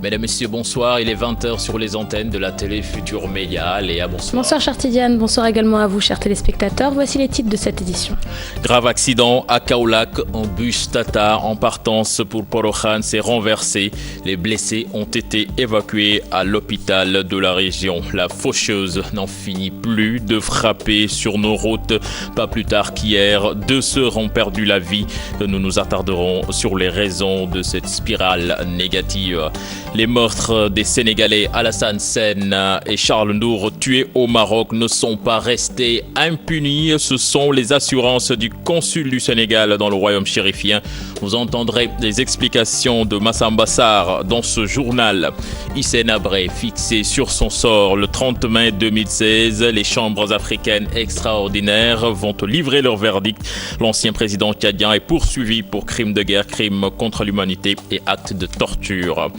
Mesdames, Messieurs, bonsoir. Il est 20h sur les antennes de la télé Futur Média. Léa, bonsoir. Bonsoir, chère Tidiane. Bonsoir également à vous, chers téléspectateurs. Voici les titres de cette édition. Grave accident à Kaolack. Un bus Tata en partance pour Porokhane s'est renversé. Les blessés ont été évacués à l'hôpital de la région. La faucheuse n'en finit plus de frapper sur nos routes. Pas plus tard qu'hier, 2 sœurs ont perdu la vie. Nous nous attarderons sur les raisons de cette spirale négative. Les meurtres des Sénégalais Alassane Sène et Charles Ndour tués au Maroc ne sont pas restés impunis. Ce sont les assurances du consul du Sénégal dans le royaume chérifien. Vous entendrez les explications de Massamba Sarr dans ce journal. Hissène Habré fixé sur son sort le 30 mai 2016. Les chambres africaines extraordinaires vont livrer leur verdict. L'ancien président tchadien est poursuivi pour crimes de guerre, crimes contre l'humanité et actes de torture.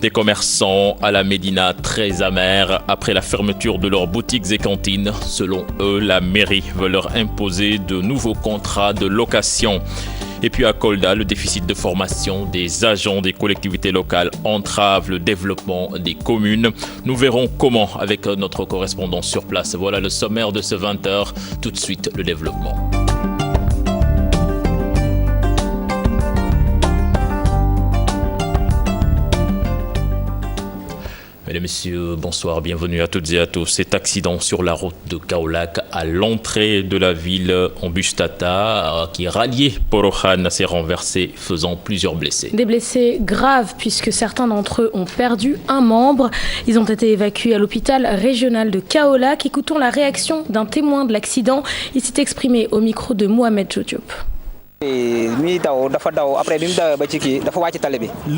Des commerçants à la Médina très amers après la fermeture de leurs boutiques et cantines. Selon eux, la mairie veut leur imposer de nouveaux contrats de location. Et puis à Kolda, le déficit de formation des agents des collectivités locales entrave le développement des communes. Nous verrons comment avec notre correspondant sur place. Voilà le sommaire de ce 20h. Tout de suite, le développement. Mesdames, Messieurs, bonsoir, bienvenue à toutes et à tous. Cet accident sur la route de Kaolack à l'entrée de la ville en bus Tata qui ralliait Porokhane s'est renversé, faisant plusieurs blessés. Des blessés graves puisque certains d'entre eux ont perdu un membre. Ils ont été évacués à l'hôpital régional de Kaolack. Écoutons la réaction d'un témoin de l'accident. Il s'est exprimé au micro de Mohamed Jodiop. Le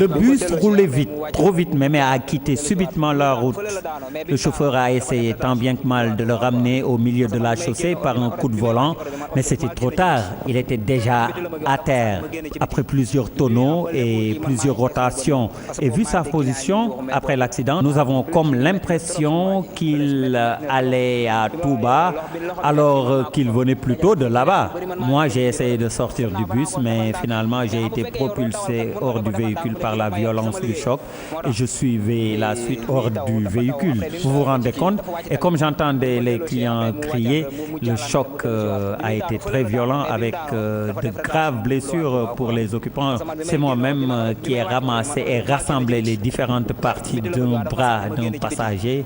bus roulait vite, trop vite même, et a quitté subitement la route. Le chauffeur a essayé tant bien que mal de le ramener au milieu de la chaussée par un coup de volant, mais c'était trop tard. Il était déjà à terre. Après plusieurs tonneaux et plusieurs rotations, et vu sa position après l'accident, nous avons comme l'impression qu'il allait à tout bas alors qu'il venait plutôt de là-bas. Moi, j'ai essayé de sortir du bus, mais finalement j'ai été propulsé hors du véhicule par la violence du choc et je suivais la suite hors du véhicule. Vous vous rendez compte? Et comme j'entendais les clients crier, le choc a été très violent avec de graves blessures pour les occupants. C'est moi-même qui ai ramassé et rassemblé les différentes parties d'un bras d'un passager.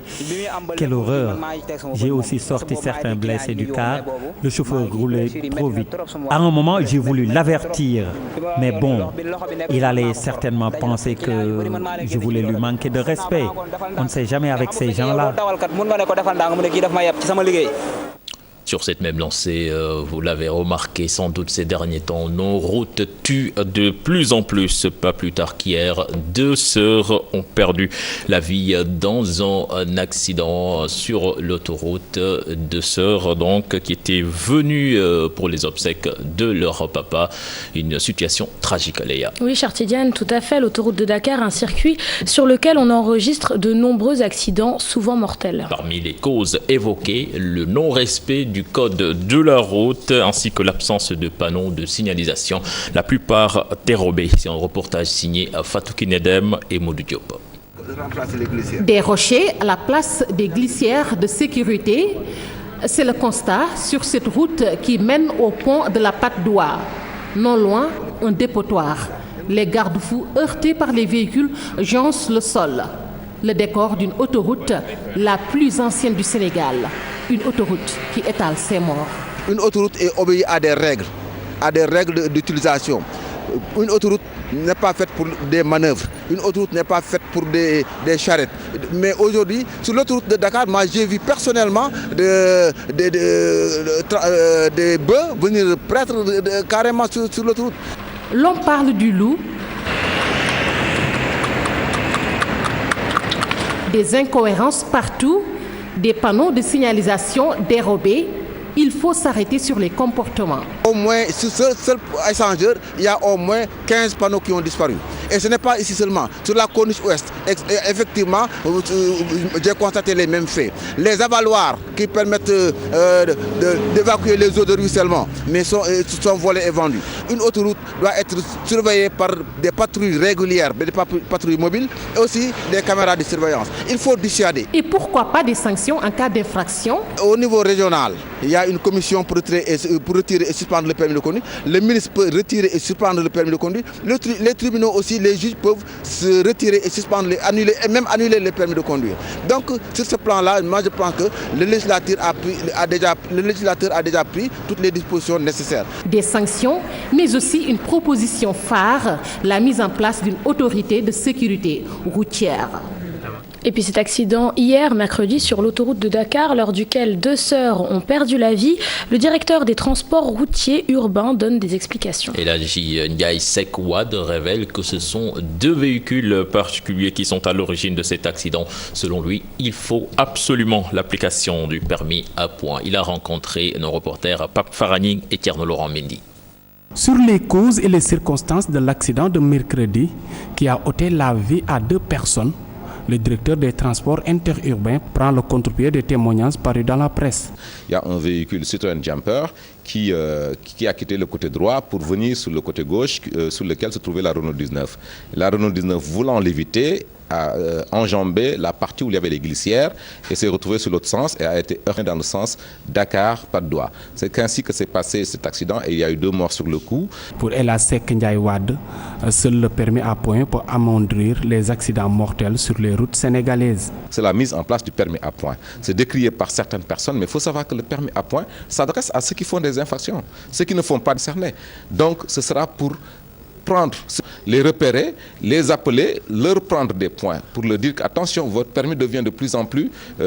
Quelle horreur! J'ai aussi sorti certains blessés du car. Le chauffeur roulait trop vite. À un moment, j'ai voulu l'avertir, mais bon, il allait certainement penser que je voulais lui manquer de respect. On ne sait jamais avec ces gens-là. Sur cette même lancée, vous l'avez remarqué sans doute ces derniers temps, nos routes tuent de plus en plus. Pas plus tard qu'hier, 2 sœurs ont perdu la vie dans un accident sur l'autoroute. 2 sœurs donc qui étaient venues pour les obsèques de leur papa. Une situation tragique, Léa. Oui, chère Tidiane, tout à fait. L'autoroute de Dakar, un circuit sur lequel on enregistre de nombreux accidents, souvent mortels. Parmi les causes évoquées, le non-respect du code de la route ainsi que l'absence de panneaux de signalisation, la plupart dérobés. C'est un reportage signé Fatou Kinedem et Modou Diop. Des rochers à la place des glissières de sécurité, c'est le constat sur cette route qui mène au pont de la Patte d'Oie. Non loin, un dépotoir. Les garde-fous heurtés par les véhicules joncent le sol. Le décor d'une autoroute la plus ancienne du Sénégal. Une autoroute qui étale ses morts. Une autoroute est obéie à des règles d'utilisation. Une autoroute n'est pas faite pour des manœuvres. Une autoroute n'est pas faite pour des charrettes. Mais aujourd'hui, sur l'autoroute de Dakar, moi j'ai vu personnellement des bœufs venir prêtre carrément sur l'autoroute. L'on parle du loup, des incohérences partout, des panneaux de signalisation dérobés. Il faut s'arrêter sur les comportements. Au moins, sur ce seul échangeur, il y a au moins 15 panneaux qui ont disparu. Et ce n'est pas ici seulement. Sur la corniche ouest, effectivement, j'ai constaté les mêmes faits. Les avaloirs qui permettent d'évacuer les eaux de ruissellement, mais sont volés et vendus. Une autoroute doit être surveillée par des patrouilles régulières, des patrouilles mobiles et aussi des caméras de surveillance. Il faut dissuader. Et pourquoi pas des sanctions en cas d'infraction? Au niveau régional, il y a une commission pour retirer et suspendre le permis de conduire. Le ministre peut retirer et suspendre le permis de conduire. Les tribunaux aussi, les juges peuvent se retirer et suspendre, annuler et même annuler le permis de conduire. Donc sur ce plan-là, moi je pense que le législateur a déjà pris toutes les dispositions nécessaires. Des sanctions, mais aussi une proposition phare, la mise en place d'une autorité de sécurité routière. Et puis cet accident hier, mercredi, sur l'autoroute de Dakar, lors duquel 2 sœurs ont perdu la vie, le directeur des transports routiers urbains donne des explications. Et l'AJ Ndiaye Seck Wade révèle que ce sont 2 véhicules particuliers qui sont à l'origine de cet accident. Selon lui, il faut absolument l'application du permis à points. Il a rencontré nos reporters Pape Farani et Tierno Laurent Mendy. Sur les causes et les circonstances de l'accident de mercredi qui a ôté la vie à 2 personnes, le directeur des transports interurbains prend le contre-pied des témoignages parus dans la presse. Il y a un véhicule Citroën Jumper qui a quitté le côté droit pour venir sur le côté gauche sur lequel se trouvait la Renault 19. La Renault 19, voulant l'éviter, a enjambé la partie où il y avait les glissières et s'est retrouvé sur l'autre sens et a été heurté dans le sens Dakar-Patte d'Oie. C'est ainsi que s'est passé cet accident et il y a eu 2 morts sur le coup. Pour El Seck Ndiaye Wade, seul le permis à points peut amoindrir les accidents mortels sur les routes sénégalaises. C'est la mise en place du permis à points. C'est décrié par certaines personnes, mais il faut savoir que le permis à points s'adresse à ceux qui font des infractions, ceux qui ne font pas discerner. Donc ce sera pour prendre, les repérer, les appeler, leur prendre des points pour leur dire qu'attention, votre permis devient de plus en plus, en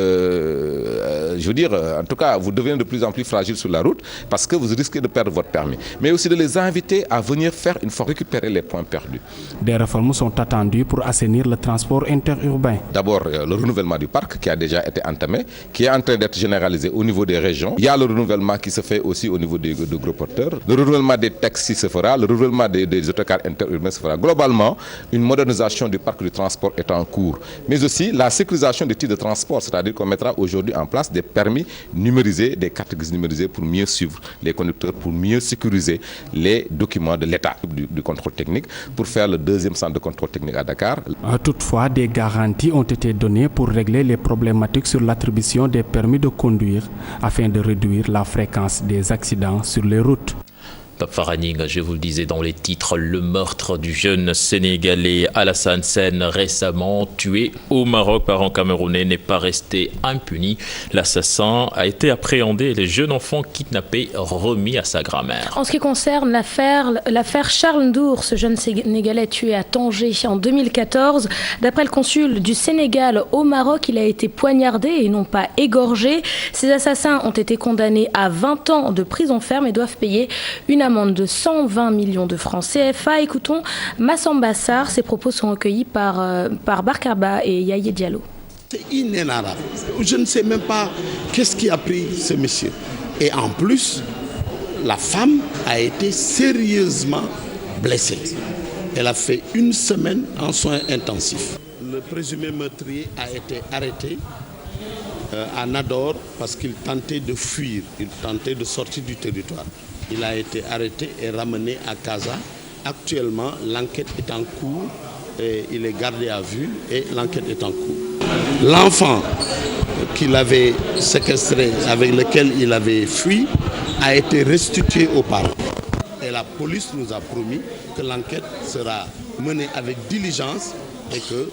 tout cas, vous devenez de plus en plus fragile sur la route parce que vous risquez de perdre votre permis. Mais aussi de les inviter à venir faire une fois récupérer les points perdus. Des réformes sont attendues pour assainir le transport interurbain. D'abord, le renouvellement du parc qui a déjà été entamé, qui est en train d'être généralisé au niveau des régions. Il y a le renouvellement qui se fait aussi au niveau des gros porteurs. Le renouvellement des taxis se fera, le renouvellement des autocars interurbains se fera. Globalement, une modernisation du parc du transport est en cours. Mais aussi la sécurisation des titres de transport, c'est-à-dire qu'on mettra aujourd'hui en place des permis numérisés, des cartes grises numérisées pour mieux suivre les conducteurs, pour mieux sécuriser les documents de l'État du contrôle technique, pour faire le 2e centre de contrôle technique à Dakar. Toutefois, des garanties ont été données pour régler les problématiques sur l'attribution des permis de conduire afin de réduire la fréquence des accidents sur les routes. Pape Farani, je vous le disais dans les titres, le meurtre du jeune Sénégalais Alassane Sène, récemment tué au Maroc par un Camerounais, n'est pas resté impuni. L'assassin a été appréhendé et le jeune enfant kidnappé remis à sa grand-mère. En ce qui concerne l'affaire Charles Ndour, ce jeune Sénégalais tué à Tanger en 2014, d'après le consul du Sénégal au Maroc, il a été poignardé et non pas égorgé. Ces assassins ont été condamnés à 20 ans de prison ferme et doivent payer une amende de 120 millions de francs CFA. Écoutons Massamba Sarr. Ses propos sont recueillis par Barkaba et Yaye Diallo. C'est inénarrable. Je ne sais même pas qu'est-ce qui a pris ce monsieur. Et en plus, la femme a été sérieusement blessée. Elle a fait 1 semaine en soins intensifs. Le présumé meurtrier a été arrêté à Nador parce qu'il tentait de fuir, il tentait de sortir du territoire. Il a été arrêté et ramené à Casa. Actuellement, l'enquête est en cours, et il est gardé à vue et l'enquête est en cours. L'enfant qu'il avait séquestré, avec lequel il avait fui, a été restitué aux parents. Et la police nous a promis que l'enquête sera menée avec diligence et que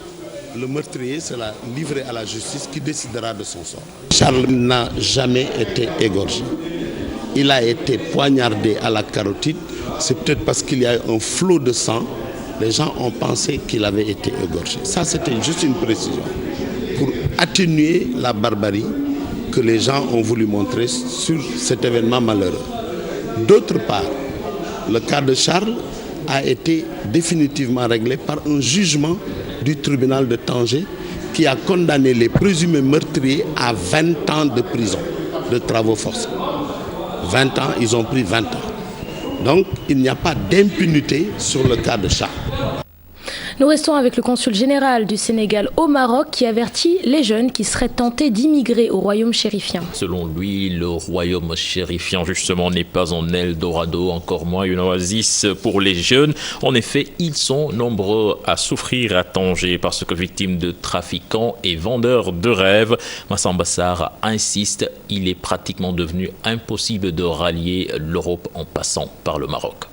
le meurtrier sera livré à la justice qui décidera de son sort. Charles n'a jamais été égorgé. Il a été poignardé à la carotide. C'est peut-être parce qu'il y a un flot de sang. Les gens ont pensé qu'il avait été égorgé. Ça, c'était juste une précision pour atténuer la barbarie que les gens ont voulu montrer sur cet événement malheureux. D'autre part, le cas de Charles a été définitivement réglé par un jugement du tribunal de Tanger qui a condamné les présumés meurtriers à 20 ans de prison, de travaux forcés. 20 ans, ils ont pris 20 ans. Donc, il n'y a pas d'impunité sur le cas de Charles. Nous restons avec le consul général du Sénégal au Maroc qui avertit les jeunes qui seraient tentés d'immigrer au royaume chérifien. Selon lui, le royaume chérifien justement n'est pas un Eldorado, encore moins une oasis pour les jeunes. En effet, ils sont nombreux à souffrir à Tanger parce que victimes de trafiquants et vendeurs de rêves. Massamba Sarr insiste, il est pratiquement devenu impossible de rallier l'Europe en passant par le Maroc.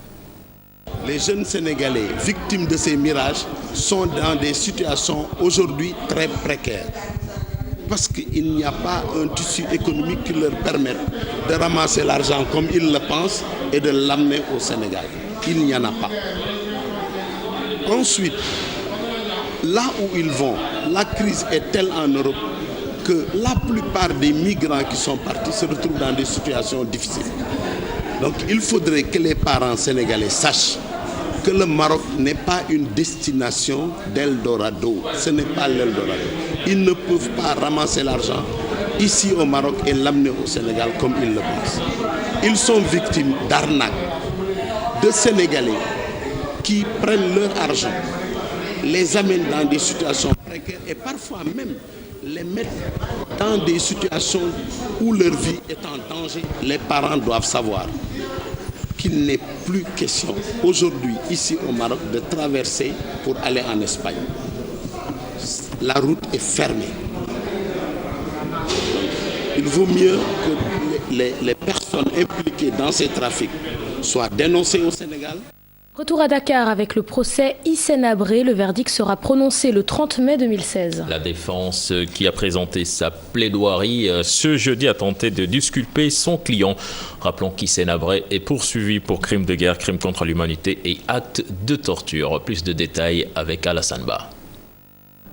Les jeunes Sénégalais victimes de ces mirages sont dans des situations aujourd'hui très précaires parce qu'il n'y a pas un tissu économique qui leur permette de ramasser l'argent comme ils le pensent et de l'amener au Sénégal. Il n'y en a pas. Ensuite, là où ils vont, la crise est telle en Europe que la plupart des migrants qui sont partis se retrouvent dans des situations difficiles. Donc il faudrait que les parents sénégalais sachent que le Maroc n'est pas une destination d'Eldorado. Ce n'est pas l'Eldorado. Ils ne peuvent pas ramasser l'argent ici au Maroc et l'amener au Sénégal comme ils le pensent. Ils sont victimes d'arnaques, de Sénégalais qui prennent leur argent, les amènent dans des situations précaires et parfois même les mettre dans des situations où leur vie est en danger. Les parents doivent savoir qu'il n'est plus question aujourd'hui ici au Maroc de traverser pour aller en Espagne. La route est fermée. Il vaut mieux que les personnes impliquées dans ces trafics soient dénoncées au Sénégal. Retour à Dakar avec le procès Hissène Habré. Le verdict sera prononcé le 30 mai 2016. La défense qui a présenté sa plaidoirie ce jeudi a tenté de disculper son client. Rappelons qu'Hissène Habré est poursuivi pour crimes de guerre, crimes contre l'humanité et actes de torture. Plus de détails avec Alassane Ba.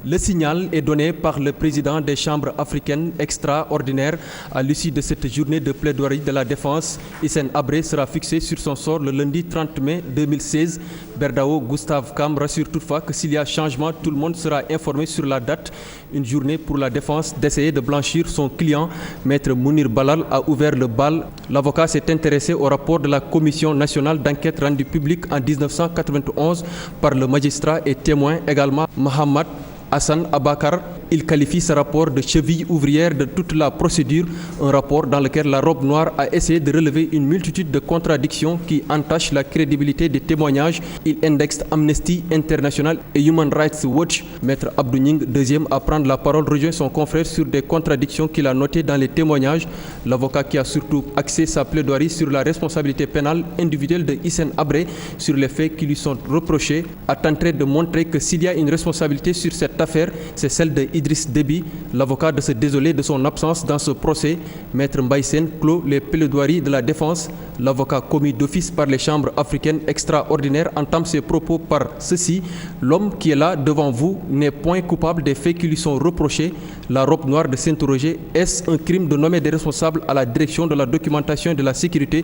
Le signal est donné par le président des chambres africaines extraordinaires. À l'issue de cette journée de plaidoirie de la défense, Hissène Habré sera fixé sur son sort le lundi 30 mai 2016. Berdao Gustave Kam rassure toutefois que s'il y a changement, tout le monde sera informé sur la date. Une journée pour la défense d'essayer de blanchir son client. Maître Mounir Balal a ouvert le bal. L'avocat s'est intéressé au rapport de la Commission nationale d'enquête rendu public en 1991 par le magistrat et témoin également Mohamed Hassan Abakar. Il qualifie ce rapport de cheville ouvrière de toute la procédure, un rapport dans lequel la robe noire a essayé de relever une multitude de contradictions qui entachent la crédibilité des témoignages. Il indexe Amnesty International et Human Rights Watch. Maître Abdou Ning, deuxième à prendre la parole, rejoint son confrère sur des contradictions qu'il a notées dans les témoignages. L'avocat qui a surtout axé sa plaidoirie sur la responsabilité pénale individuelle de Hissène Habré sur les faits qui lui sont reprochés a tenté de montrer que s'il y a une responsabilité sur cette affaire, c'est celle de Idriss Déby. L'avocat de se désoler de son absence dans ce procès. Maître Mbaye Sène clôt les plaidoiries de la défense. L'avocat commis d'office par les chambres africaines extraordinaires entame ses propos par ceci: l'homme qui est là devant vous n'est point coupable des faits qui lui sont reprochés. La robe noire de s'interroger: est-ce un crime de nommer des responsables à la direction de la documentation et de la sécurité,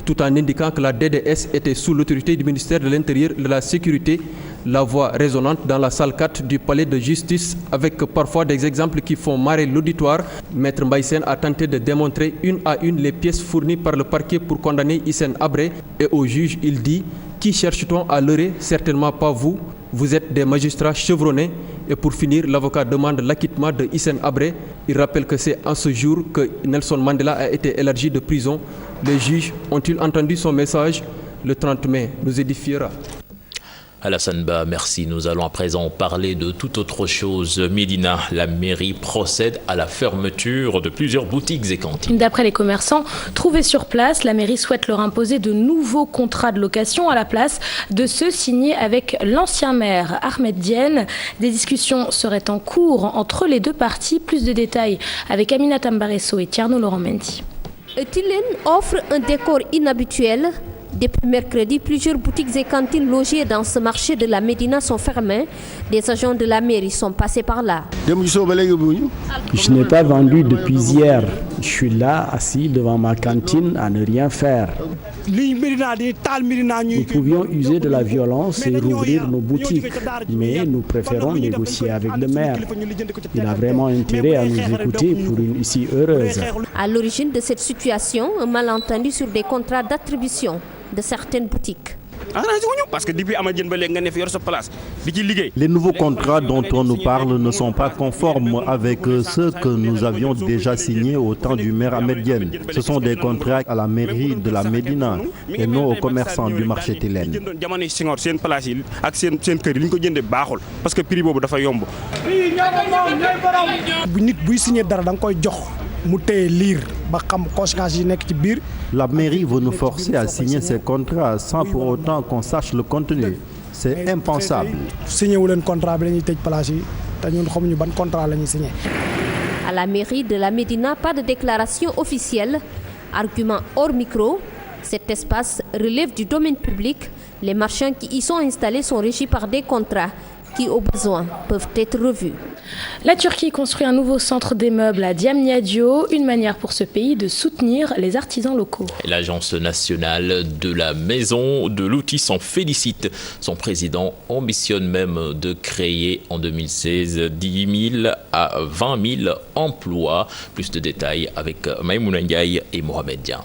tout en indiquant que la DDS était sous l'autorité du ministère de l'Intérieur et de la Sécurité. La voix résonante dans la salle 4 du palais de justice avec parfois des exemples qui font marrer l'auditoire. Maître Mbaye Sène a tenté de démontrer une à une les pièces fournies par le parquet pour condamner Hissène Habré et au juge il dit: qui cherche-t-on à leurrer? Certainement pas vous. Vous êtes des magistrats chevronnés. Et pour finir, l'avocat demande l'acquittement de Hissène Habré. Il rappelle que c'est en ce jour que Nelson Mandela a été élargi de prison. Les juges ont-ils entendu son message? Le 30 mai nous édifiera. Alassane Ba, merci. Nous allons à présent parler de toute autre chose. Médina, la mairie procède à la fermeture de plusieurs boutiques et cantines. D'après les commerçants trouvés sur place, la mairie souhaite leur imposer de nouveaux contrats de location à la place de ceux signés avec l'ancien maire Ahmed Diène. Des discussions seraient en cours entre les deux parties. Plus de détails avec Amina Tambaresso et Tierno Laurent Mendy. Tilène offre un décor inhabituel. Depuis mercredi, plusieurs boutiques et cantines logées dans ce marché de la Médina sont fermées. Des agents de la mairie sont passés par là. Je n'ai pas vendu depuis hier. Je suis là, assis devant ma cantine, à ne rien faire. Nous pouvions user de la violence et rouvrir nos boutiques, mais nous préférons négocier avec le maire. Il a vraiment intérêt à nous écouter pour une issue heureuse. À l'origine de cette situation, un malentendu sur des contrats d'attribution de certaines boutiques. Les nouveaux contrats dont on nous parle ne sont pas conformes avec ceux que nous avions déjà signés au temps du maire Ahmed Diène. Ce sont des contrats à la mairie de la Médina et non aux commerçants du marché Tilène. La mairie veut nous forcer à signer ces contrats sans pour autant qu'on sache le contenu. C'est impensable. À la mairie de la Médina, pas de déclaration officielle. Argument hors micro, cet espace relève du domaine public. Les marchands qui y sont installés sont régis par des contrats qui, au besoin, peuvent être revus. La Turquie construit un nouveau centre des meubles à Diamniadio, une manière pour ce pays de soutenir les artisans locaux. L'Agence nationale de la maison de l'outil s'en félicite. Son président ambitionne même de créer en 2016 10 000 à 20 000 emplois. Plus de détails avec Maïmouna Ndiaye et Mohamed Dian.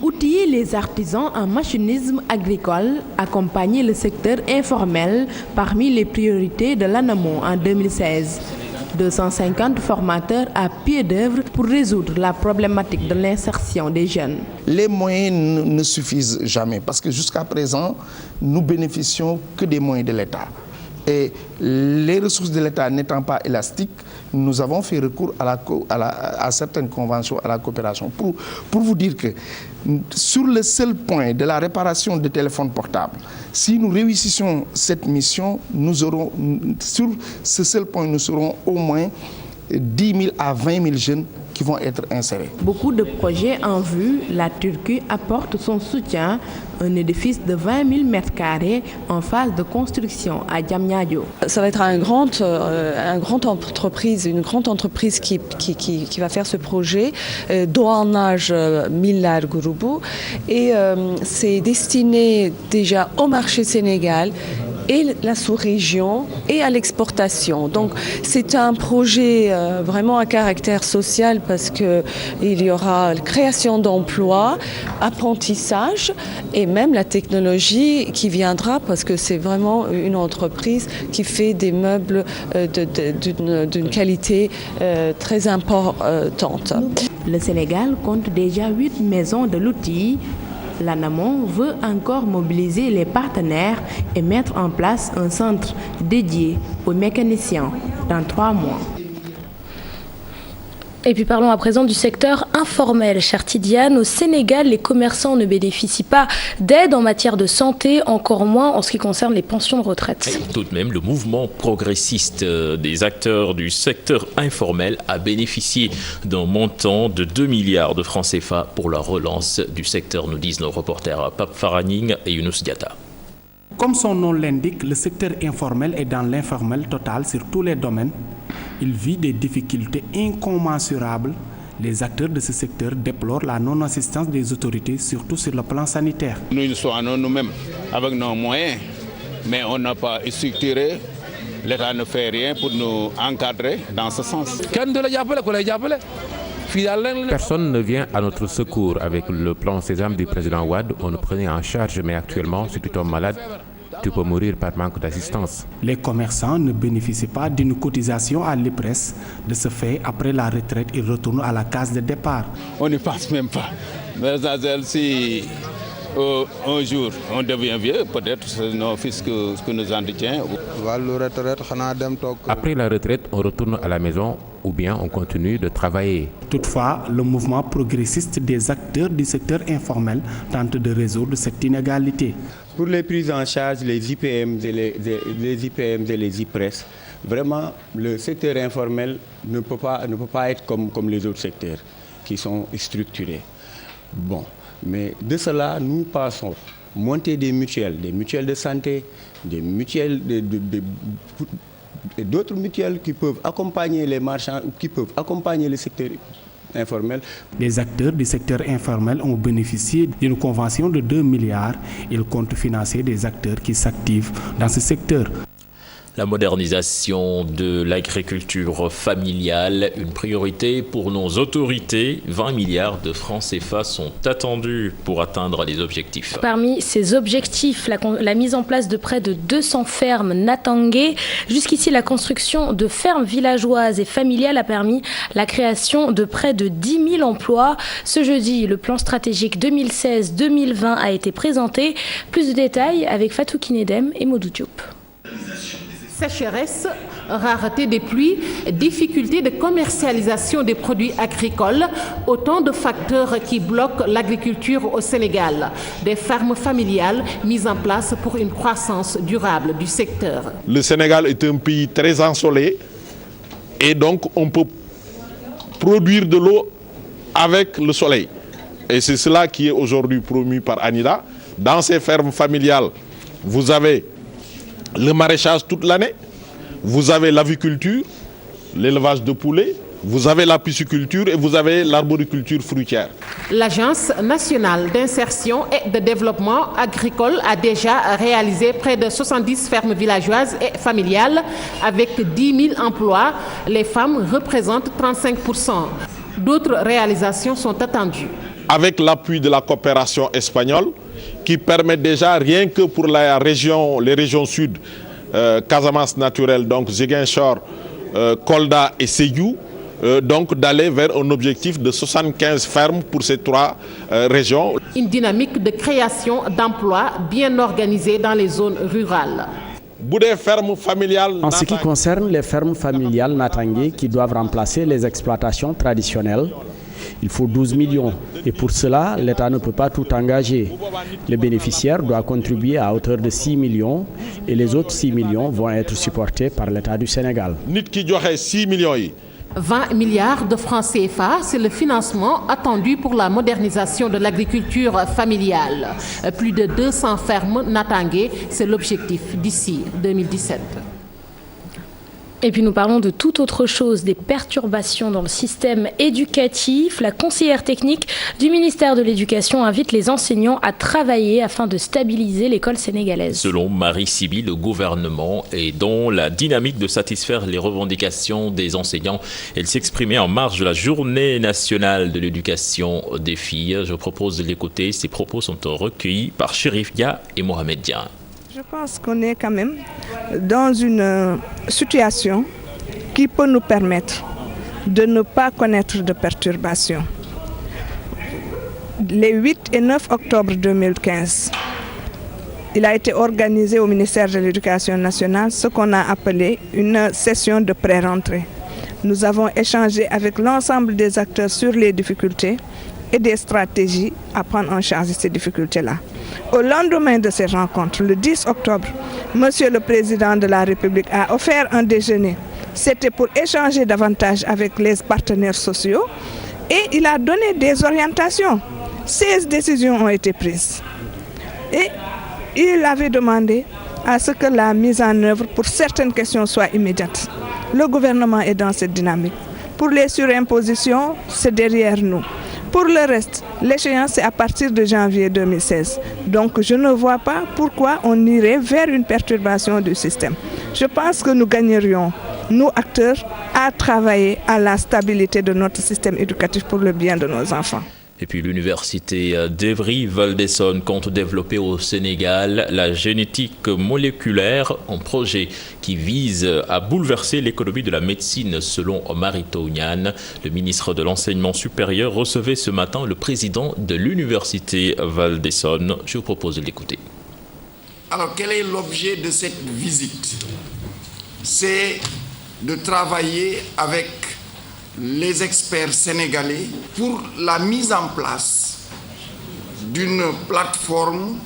Outiller les artisans en machinisme agricole, accompagner le secteur informel parmi les priorités de l'ANAMO en 2016. 250 formateurs à pied d'œuvre pour résoudre la problématique de l'insertion des jeunes. Les moyens ne suffisent jamais parce que jusqu'à présent, nous bénéficions que des moyens de l'État. Et les ressources de l'État n'étant pas élastiques, nous avons fait recours à certaines conventions, à la coopération. Pour vous dire que sur le seul point de la réparation de téléphones portables, si nous réussissons cette mission, nous aurons, sur ce seul point, nous serons au moins 10 000 à 20 000 jeunes qui vont être insérés. Beaucoup de projets en vue, la Turquie apporte son soutien. Un édifice de 20 000 mètres carrés en phase de construction à Diamniadio. Ça va être une grande entreprise qui va faire ce projet, Doğanlar Miller Grubu, et c'est destiné déjà au marché sénégal et la sous-région et à l'exportation. Donc c'est un projet vraiment à caractère social parce qu'il y aura création d'emplois, apprentissage et même la technologie qui viendra parce que c'est vraiment une entreprise qui fait des meubles d'une qualité très importante. Le Sénégal compte déjà 8 maisons de l'outil. L'ANAMO veut encore mobiliser les partenaires et mettre en place un centre dédié aux mécaniciens dans 3 mois. Et puis parlons à présent du secteur informel. Chère Tidiane, au Sénégal, les commerçants ne bénéficient pas d'aide en matière de santé, encore moins en ce qui concerne les pensions de retraite. Tout de même, le mouvement progressiste des acteurs du secteur informel a bénéficié d'un montant de 2 milliards de francs CFA pour la relance du secteur, nous disent nos reporters Pape Faraning et Younous Diatta. Comme son nom l'indique, le secteur informel est dans l'informel total sur tous les domaines. Il vit des difficultés incommensurables. Les acteurs de ce secteur déplorent la non-assistance des autorités, surtout sur le plan sanitaire. Nous soignons nous-mêmes avec nos moyens, mais on n'a pas structuré. L'État ne fait rien pour nous encadrer dans ce sens. Personne ne vient à notre secours. Avec le plan Sésame du président Wade, on nous prenait en charge, mais actuellement, si tu tombes malade, tu peux mourir par manque d'assistance. Les commerçants ne bénéficient pas d'une cotisation à l'IPRES. De ce fait, après la retraite, ils retournent à la case de départ. On n'y pense même pas. Mais si un jour on devient vieux, peut-être c'est nos fils que nous entretiennent. Après la retraite, on retourne à la maison ou bien on continue de travailler. Toutefois, le mouvement progressiste des acteurs du secteur informel tente de résoudre cette inégalité. Pour les prises en charge, les IPM et les IPRES, vraiment, le secteur informel ne peut pas être comme les autres secteurs qui sont structurés. Bon, mais de cela, nous passons monter des mutuelles de santé, des mutuelles et d'autres mutuelles qui peuvent accompagner les marchands ou qui peuvent accompagner le secteur informel. Les acteurs du secteur informel ont bénéficié d'une convention de 2 milliards. Ils comptent financer des acteurs qui s'activent dans ce secteur. La modernisation de l'agriculture familiale, une priorité pour nos autorités. 20 milliards de francs CFA sont attendus pour atteindre les objectifs. Parmi ces objectifs, la mise en place de près de 200 fermes Natangé. Jusqu'ici, la construction de fermes villageoises et familiales a permis la création de près de 10 000 emplois. Ce jeudi, le plan stratégique 2016-2020 a été présenté. Plus de détails avec Fatou Kinedem et Modou Diop. Sécheresse, rareté des pluies, difficulté de commercialisation des produits agricoles, autant de facteurs qui bloquent l'agriculture au Sénégal. Des fermes familiales mises en place pour une croissance durable du secteur. Le Sénégal est un pays très ensoleillé et donc on peut produire de l'eau avec le soleil. Et c'est cela qui est aujourd'hui promu par ANIDA. Dans ces fermes familiales, vous avez le maraîchage toute l'année, vous avez l'aviculture, l'élevage de poulets, vous avez la pisciculture et vous avez l'arboriculture fruitière. L'Agence nationale d'insertion et de développement agricole a déjà réalisé près de 70 fermes villageoises et familiales avec 10 000 emplois. Les femmes représentent 35%. D'autres réalisations sont attendues. Avec l'appui de la coopération espagnole, qui permet déjà, rien que pour les régions sud, Casamance naturelle, donc Ziguinchor, Kolda et Sédhiou, donc d'aller vers un objectif de 75 fermes pour ces trois régions. Une dynamique de création d'emplois bien organisée dans les zones rurales. En ce qui concerne les fermes familiales Natangé qui doivent remplacer les exploitations traditionnelles, il faut 12 millions et pour cela, l'État ne peut pas tout engager. Les bénéficiaires doivent contribuer à hauteur de 6 millions et les autres 6 millions vont être supportés par l'État du Sénégal. 20 milliards de francs CFA, c'est le financement attendu pour la modernisation de l'agriculture familiale. Plus de 200 fermes Natangé, c'est l'objectif d'ici 2017. Et puis nous parlons de toute autre chose, des perturbations dans le système éducatif. La conseillère technique du ministère de l'Éducation invite les enseignants à travailler afin de stabiliser l'école sénégalaise. Selon Marie Siby, le gouvernement est dans la dynamique de satisfaire les revendications des enseignants. Elle s'exprimait en marge de la Journée nationale de l'éducation des filles. Je propose de l'écouter. Ces propos sont recueillis par Chérif Dia et Mohamed Dia. Je pense qu'on est quand même dans une situation qui peut nous permettre de ne pas connaître de perturbations. Les 8 et 9 octobre 2015, il a été organisé au ministère de l'Éducation nationale ce qu'on a appelé une session de pré-rentrée. Nous avons échangé avec l'ensemble des acteurs sur les difficultés et des stratégies à prendre en charge ces difficultés-là. Au lendemain de ces rencontres, le 10 octobre, Monsieur le Président de la République a offert un déjeuner. C'était pour échanger davantage avec les partenaires sociaux et il a donné des orientations. 16 décisions ont été prises. Et il avait demandé à ce que la mise en œuvre pour certaines questions soit immédiate. Le gouvernement est dans cette dynamique. Pour les surimpositions, c'est derrière nous. Pour le reste, l'échéance est à partir de janvier 2016. Donc je ne vois pas pourquoi on irait vers une perturbation du système. Je pense que nous gagnerions, nous acteurs, à travailler à la stabilité de notre système éducatif pour le bien de nos enfants. Et puis l'université d'Evry-Val d'Essonne compte développer au Sénégal la génétique moléculaire, un projet qui vise à bouleverser l'économie de la médecine selon Omar Tounian. Le ministre de l'Enseignement supérieur recevait ce matin le président de l'université Val d'Essonne. Je vous propose de l'écouter. Alors quel est l'objet de cette visite? C'est de travailler avec les experts sénégalais pour la mise en place d'une plateforme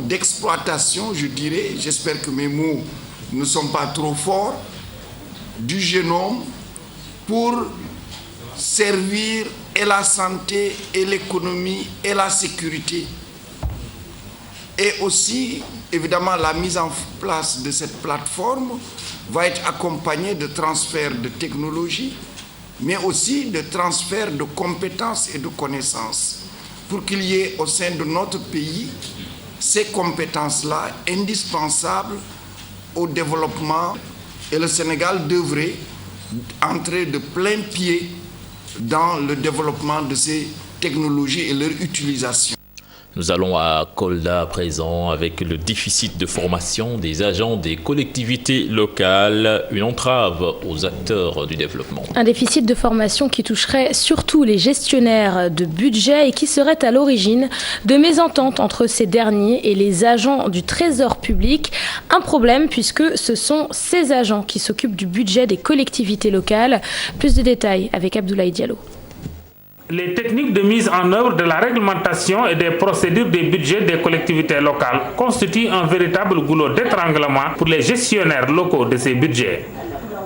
d'exploitation, je dirais, j'espère que mes mots ne sont pas trop forts, du génome pour servir et la santé et l'économie et la sécurité. Et aussi, évidemment, la mise en place de cette plateforme va être accompagnée de transferts de technologie, mais aussi de transferts de compétences et de connaissances, pour qu'il y ait au sein de notre pays ces compétences-là indispensables au développement. Et le Sénégal devrait entrer de plein pied dans le développement de ces technologies et leur utilisation. Nous allons à Kolda à présent avec le déficit de formation des agents des collectivités locales, une entrave aux acteurs du développement. Un déficit de formation qui toucherait surtout les gestionnaires de budget et qui serait à l'origine de mésententes entre ces derniers et les agents du Trésor public. Un problème puisque ce sont ces agents qui s'occupent du budget des collectivités locales. Plus de détails avec Abdoulaye Diallo. Les techniques de mise en œuvre de la réglementation et des procédures des budgets des collectivités locales constituent un véritable goulot d'étranglement pour les gestionnaires locaux de ces budgets.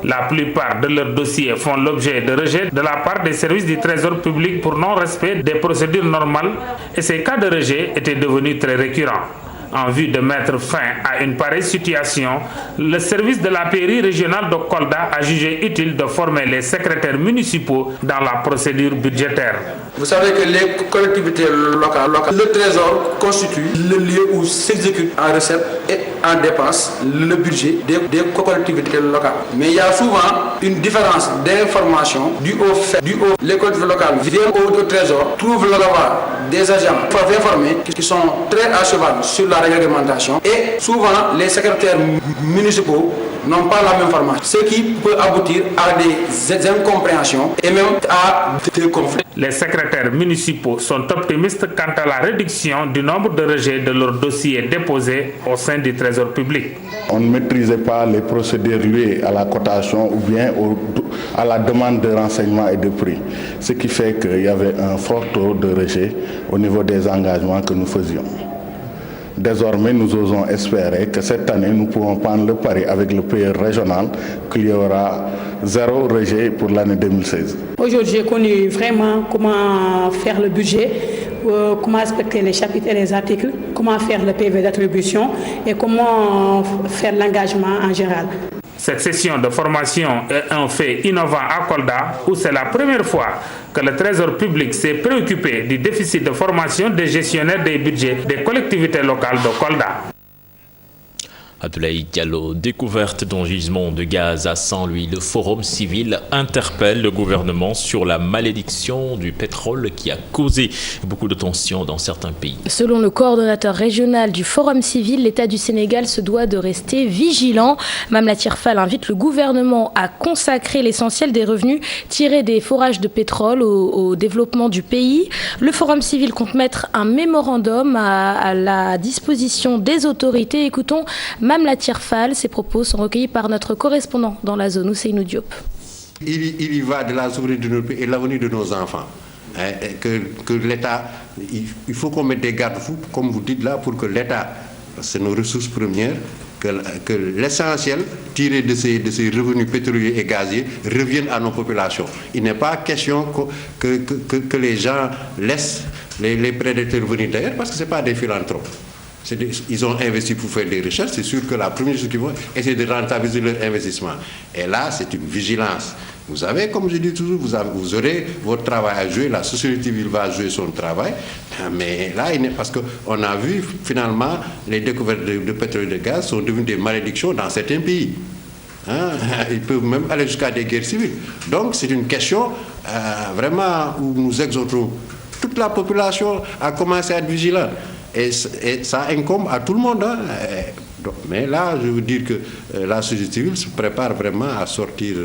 La plupart de leurs dossiers font l'objet de rejet de la part des services du Trésor public pour non-respect des procédures normales et ces cas de rejet étaient devenus très récurrents. En vue de mettre fin à une pareille situation, le service de la pairie régionale de Kolda a jugé utile de former les secrétaires municipaux dans la procédure budgétaire. Vous savez que les collectivités locales, le Trésor constitue le lieu où s'exécute en recettes et en dépenses le budget des collectivités locales. Mais il y a souvent une différence d'information due au fait que les collectivités locales viennent au Trésor, trouvent là-bas des agents informés qui sont très à cheval sur la réglementation et souvent les secrétaires municipaux n'ont pas la même formation, ce qui peut aboutir à des incompréhensions et même à des conflits. Les secrétaires municipaux sont optimistes quant à la réduction du nombre de rejets de leurs dossiers déposés au sein du Trésor public. On ne maîtrisait pas les procédures liées à la cotation ou bien à la demande de renseignements et de prix, ce qui fait qu'il y avait un fort taux de rejet au niveau des engagements que nous faisions. Désormais, nous osons espérer que cette année, nous pouvons prendre le pari avec le payeur régional qu'il y aura 0 rejet pour l'année 2016. Aujourd'hui, j'ai connu vraiment comment faire le budget, comment respecter les chapitres et les articles, comment faire le PV d'attribution et comment faire l'engagement en général. Cette session de formation est un fait innovant à Kolda où c'est la première fois que le Trésor public s'est préoccupé du déficit de formation des gestionnaires des budgets des collectivités locales de Kolda. Abdoulaye Diallo, découverte d'un gisement de gaz à Saint-Louis. Le Forum civil interpelle le gouvernement sur la malédiction du pétrole qui a causé beaucoup de tensions dans certains pays. Selon le coordonnateur régional du Forum civil, l'État du Sénégal se doit de rester vigilant. Mame Latyr Fall invite le gouvernement à consacrer l'essentiel des revenus tirés des forages de pétrole au développement du pays. Le Forum civil compte mettre un mémorandum à la disposition des autorités. Écoutons Mame Latyr Fall, ses propos sont recueillis par notre correspondant dans la zone, Ousseynou Diop. Il y va de la souveraineté de notre pays et l'avenir de nos enfants. Que l'État, il faut qu'on mette des garde-fous, comme vous dites là, pour que l'État, c'est nos ressources premières, que l'essentiel tiré de ces revenus pétroliers et gaziers revienne à nos populations. Il n'est pas question que les gens laissent les prédateurs venir d'ailleurs, parce que ce n'est pas des philanthropes. Ils ont investi pour faire des recherches, c'est sûr que la première chose qu'ils vont essayer de rentabiliser leur investissement. Et là, c'est une vigilance. Vous savez, comme je dis toujours, vous aurez votre travail à jouer, la société civile va jouer son travail, mais là, parce qu'on a vu finalement les découvertes de pétrole et de gaz sont devenues des malédictions dans certains pays. Ils peuvent même aller jusqu'à des guerres civiles. Donc c'est une question vraiment où nous exhortons toute la population à commencer à être vigilante. Et ça incombe à tout le monde. Mais là, je veux dire que la société civile se prépare vraiment à sortir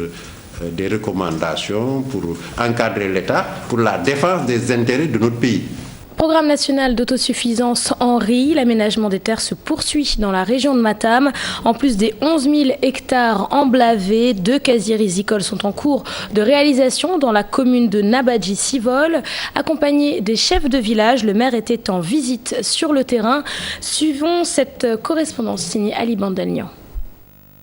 des recommandations pour encadrer l'État, pour la défense des intérêts de notre pays. Programme national d'autosuffisance en riz, l'aménagement des terres se poursuit dans la région de Matam. En plus des 11 000 hectares emblavés, 2 casiers rizicoles sont en cours de réalisation dans la commune de Nabadji-Sivol. Accompagné des chefs de village, le maire était en visite sur le terrain. Suivons cette correspondance signée Ali Bandalian.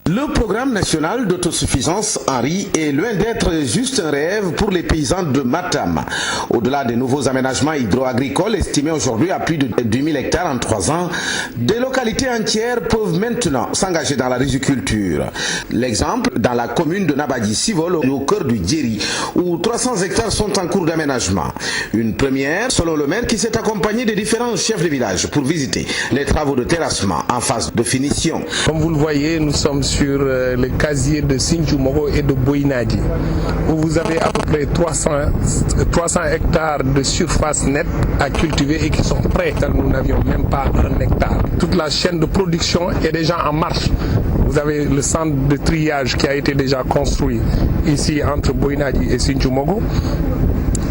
Le programme national d'autosuffisance en riz est loin d'être juste un rêve pour les paysans de Matam. Au-delà des nouveaux aménagements hydro-agricoles estimés aujourd'hui à plus de 2000 hectares en 3 ans, des localités entières peuvent maintenant s'engager dans la riziculture. L'exemple dans la commune de Nabadji-Civol au cœur du Djeri, où 300 hectares sont en cours d'aménagement. Une première, selon le maire, qui s'est accompagné des différents chefs de village pour visiter les travaux de terrassement en phase de finition. Comme vous le voyez, nous sommes sur le casier de Sinthiou-Mogo et de Boinadji, où vous avez à peu près 300 hectares de surface nette à cultiver et qui sont prêts, car nous n'avions même pas 1 hectare. Toute la chaîne de production est déjà en marche. Vous avez le centre de triage qui a été déjà construit ici entre Boinadji et Sinthiou-Mogo.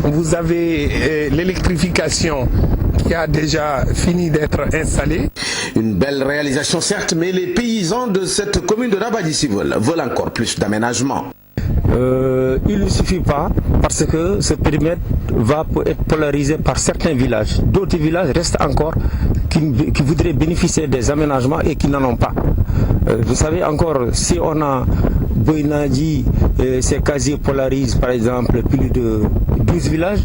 Vous avez l'électrification qui a déjà fini d'être installée. Une belle réalisation certes, mais les paysans de cette commune de Nabadji-Civol veulent encore plus d'aménagement. Il ne suffit pas parce que ce périmètre va être polarisé par certains villages. D'autres villages restent encore qui voudraient bénéficier des aménagements et qui n'en ont pas. Vous savez encore, si on a Boinadji, ces casiers polarisent par exemple plus de 12 villages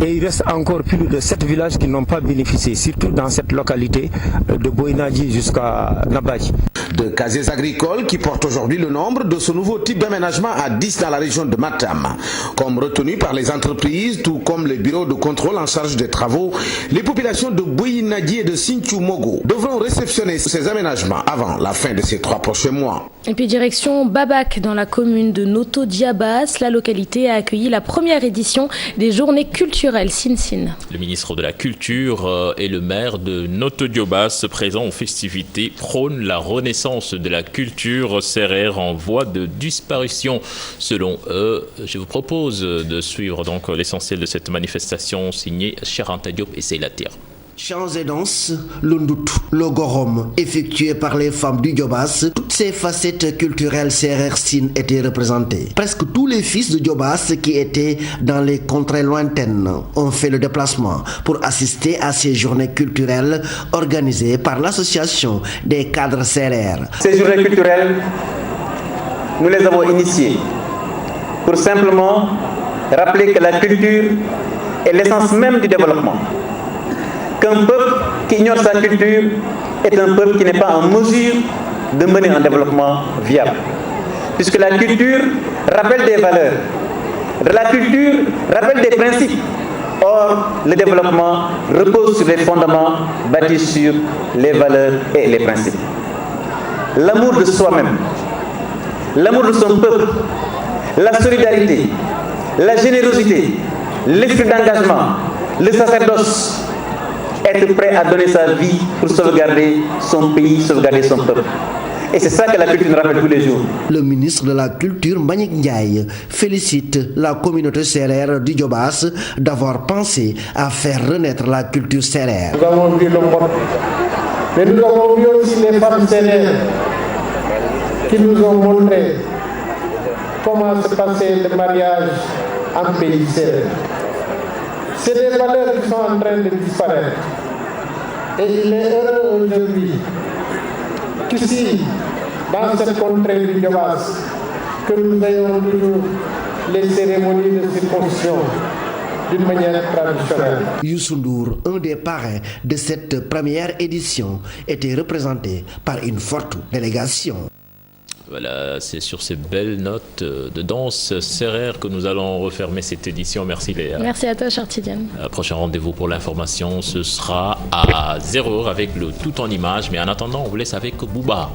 et il reste encore plus de 7 villages qui n'ont pas bénéficié, surtout dans cette localité de Boinadji jusqu'à Nabadji. De casiers agricoles qui portent aujourd'hui le nombre de ce nouveau type d'aménagement à 10 dans la région de Matam. Comme retenu par les entreprises, tout comme les bureaux de contrôle en charge des travaux, les populations de Boinadji et de Sinthiou-Mogo devront réceptionner ces aménagements avant la fin de ces 3 prochains mois. Et puis direction Babak dans la commune de Noto Djabas, la localité a accueilli la première édition des journées culturelles Sin-Sin. Le ministre de la Culture et le maire de Noto Djabas présents aux festivités prônent la renaissance de la culture sérère en voie de disparition. Selon eux, je vous propose de suivre donc l'essentiel de cette manifestation signée Charanta Diop et Seylatir. Chants et danses, le ndout, le gorom, effectué par les femmes du Djobas, toutes ces facettes culturelles sérères Sin étaient représentées. Presque tous les fils de Djobas qui étaient dans les contrées lointaines ont fait le déplacement pour assister à ces journées culturelles organisées par l'association des cadres sérères. Ces journées culturelles, nous les avons initiées pour simplement rappeler que la culture est l'essence même du développement. Qu'un peuple qui ignore sa culture est un peuple qui n'est pas en mesure de mener un développement viable. Puisque la culture rappelle des valeurs, la culture rappelle des principes. Or, le développement repose sur les fondements bâtis sur les valeurs et les principes. L'amour de soi-même, l'amour de son peuple, la solidarité, la générosité, l'esprit d'engagement, le sacerdoce, être prêt à donner sa vie pour sauvegarder son pays, sauvegarder son peuple. Et c'est ça que la culture nous rappelle tous les jours. Le ministre de la Culture, Mbagnick Ndiaye, félicite la communauté sérère du Djobas d'avoir pensé à faire renaître la culture sérère. Nous avons vu le monde, mais nous avons vu aussi les femmes sérères qui nous ont montré comment se passait le mariage en pays sérère. C'est des valeurs qui sont en train de disparaître. Et il est heureux aujourd'hui qu'ici, dans cette contrée du Djobas, que nous ayons toujours les cérémonies de circoncision d'une manière traditionnelle. Youssou Ndour, un des parrains de cette première édition, était représenté par une forte délégation. Voilà, c'est sur ces belles notes de danse sérère que nous allons refermer cette édition. Merci Léa. Merci à toi, Chartidiane. Prochain rendez-vous pour l'information, ce sera à 0h avec le tout en images. Mais en attendant, on vous laisse avec Booba.